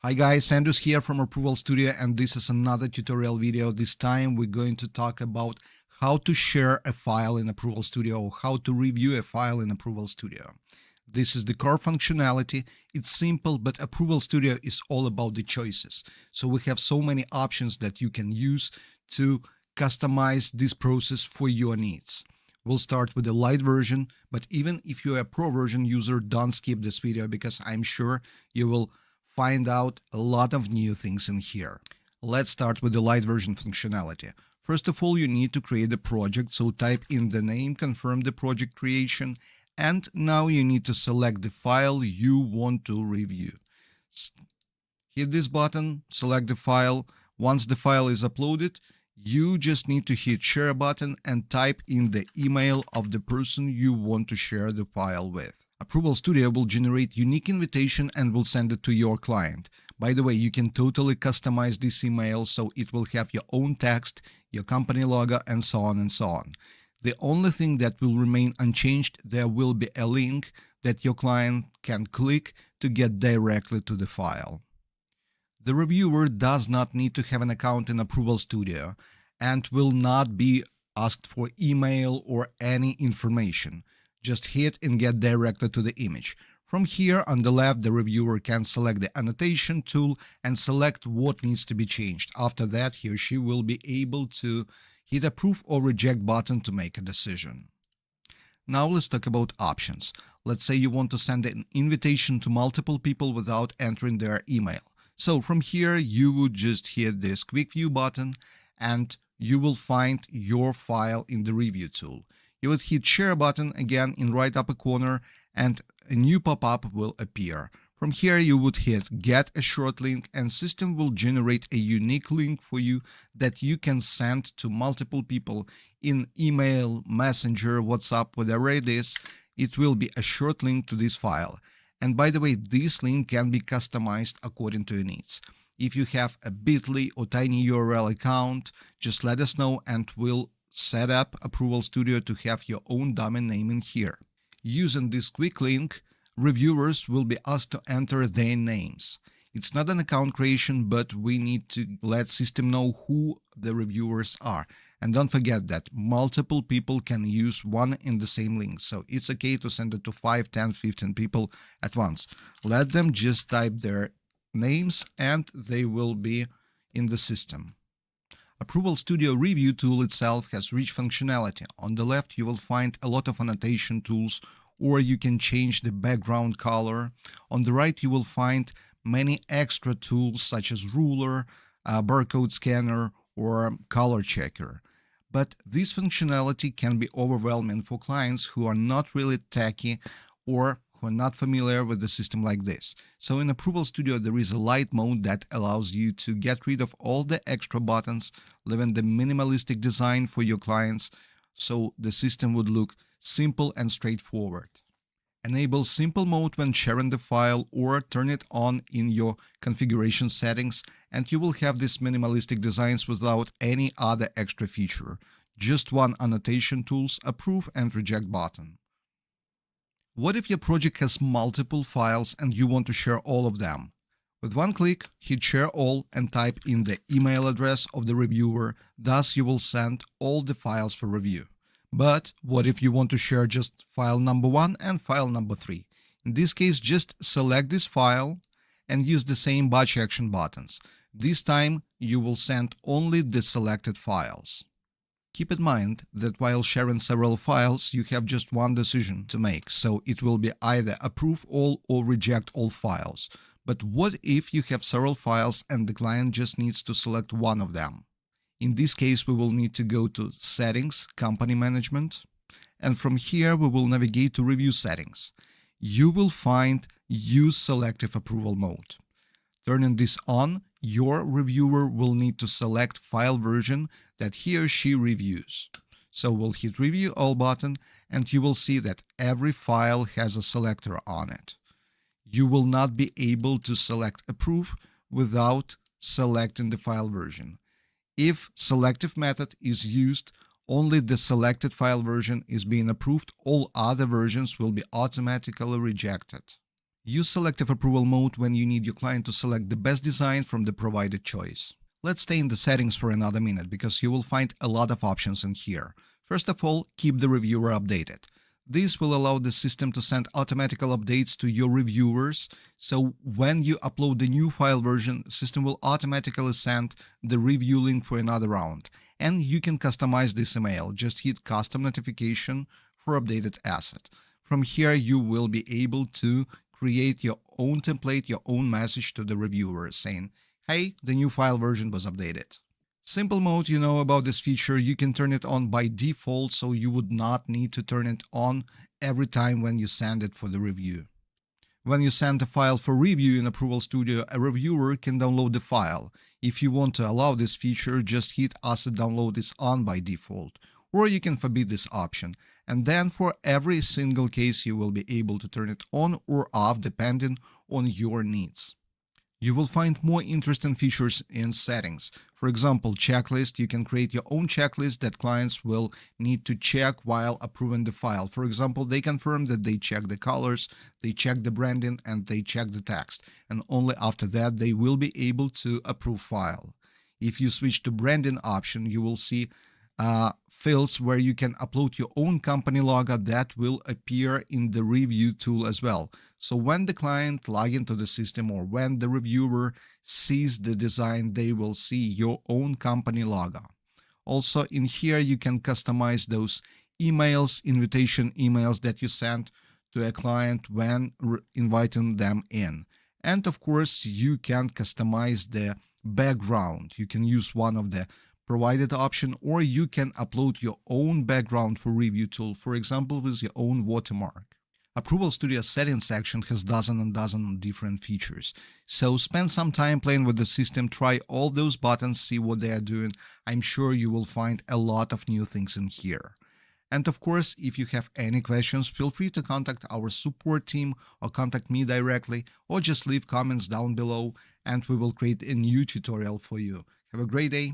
Hi guys, Andrews here from Approval Studio, and this is another tutorial video. This time we're going to talk about how to share a file in Approval Studio or how to review a file in Approval Studio. This is the core functionality. It's simple, but Approval Studio is all about the choices. So we have so many options that you can use to customize this process for your needs. We'll start with the light version, but even if you're a pro version user, don't skip this video because I'm sure you will find out a lot of new things in here. Let's start with the light version functionality. First of all, you need to create a project, so type in the name, confirm the project creation, and now you need to select the file you want to review. Hit this button, select the file. Once the file is uploaded, you just need to hit share button and type in the email of the person you want to share the file with. Approval Studio will generate unique invitation and will send it to your client. By the way, you can totally customize this email so it will have your own text, your company logo, and so on and so on. The only thing that will remain unchanged, there will be a link that your client can click to get directly to the file. The reviewer does not need to have an account in Approval Studio and will not be asked for email or any information. Just hit and get directly to the image. From here on the left, the reviewer can select the annotation tool and select what needs to be changed. After that, he or she will be able to hit approve or reject button to make a decision. Now let's talk about options. Let's say you want to send an invitation to multiple people without entering their email. So from here, you would just hit this quick view button and you will find your file in the review tool. You would hit share button again in right upper corner and a new pop-up will appear. From here you would hit get a short link and system will generate a unique link for you that you can send to multiple people in email, messenger, WhatsApp, whatever it is. It will be a short link to this file. And by the way, this link can be customized according to your needs. If you have a bit.ly or tiny URL account, just let us know and we'll set up Approval Studio to have your own domain name in here. Using this quick link, reviewers will be asked to enter their names. It's not an account creation, but we need to let system know who the reviewers are. And don't forget that multiple people can use one in the same link. So it's okay to send it to 5, 10, 15 people at once. Let them just type their names and they will be in the system. Approval Studio Review tool itself has rich functionality. On the left, you will find a lot of annotation tools, or you can change the background color. On the right, you will find many extra tools such as ruler, barcode scanner, or color checker. But this functionality can be overwhelming for clients who are not really techy or who are not familiar with the system like this. So in Approval Studio, there is a light mode that allows you to get rid of all the extra buttons, leaving the minimalistic design for your clients, so the system would look simple and straightforward. Enable simple mode when sharing the file or turn it on in your configuration settings, and you will have these minimalistic designs without any other extra feature. Just one annotation tools, approve and reject button. What if your project has multiple files and you want to share all of them? With one click, hit share all and type in the email address of the reviewer. Thus, you will send all the files for review. But what if you want to share just file number 1 and file number 3? In this case, just select this file and use the same batch action buttons. This time, you will send only the selected files. Keep in mind that while sharing several files, you have just one decision to make, so it will be either approve all or reject all files. But what if you have several files and the client just needs to select one of them? In this case, we will need to go to Settings, Company Management, and from here we will navigate to Review Settings. You will find Use Selective Approval Mode. Turning this on, your reviewer will need to select file version that he or she reviews. So we'll hit Review All button and you will see that every file has a selector on it. You will not be able to select Approve without selecting the file version. If selective method is used, only the selected file version is being approved. All other versions will be automatically rejected. Use selective approval mode when you need your client to select the best design from the provided choice. Let's stay in the settings for another minute because you will find a lot of options in here. First of all, keep the reviewer updated. This will allow the system to send automatical updates to your reviewers, so when you upload the new file version, the system will automatically send the review link for another round. And you can customize this email. Just hit custom notification for updated asset. From here, you will be able to create your own template, your own message to the reviewer saying, hey, the new file version was updated. Simple mode, you know about this feature, you can turn it on by default, so you would not need to turn it on every time when you send it for the review. When you send a file for review in Approval Studio, a reviewer can download the file. If you want to allow this feature, just hit Asset Download is on by default, or you can forbid this option. And then for every single case, you will be able to turn it on or off depending on your needs. You will find more interesting features in settings. For example, checklist. You can create your own checklist that clients will need to check while approving the file. For example, they confirm that they check the colors, they check the branding, and they check the text. And only after that, they will be able to approve file. If you switch to branding option, you will see fields where you can upload your own company logo that will appear in the review tool as well. So when the client log into the system or when the reviewer sees the design, they will see your own company logo. Also in here, you can customize those emails, invitation emails that you send to a client when inviting them in. And of course, you can customize the background. You can use one of the provided option, or you can upload your own background for review tool, for example, with your own watermark. Approval Studio settings section has dozens and dozens of different features. So spend some time playing with the system, try all those buttons, see what they are doing. I'm sure you will find a lot of new things in here. And of course, if you have any questions, feel free to contact our support team or contact me directly, or just leave comments down below and we will create a new tutorial for you. Have a great day.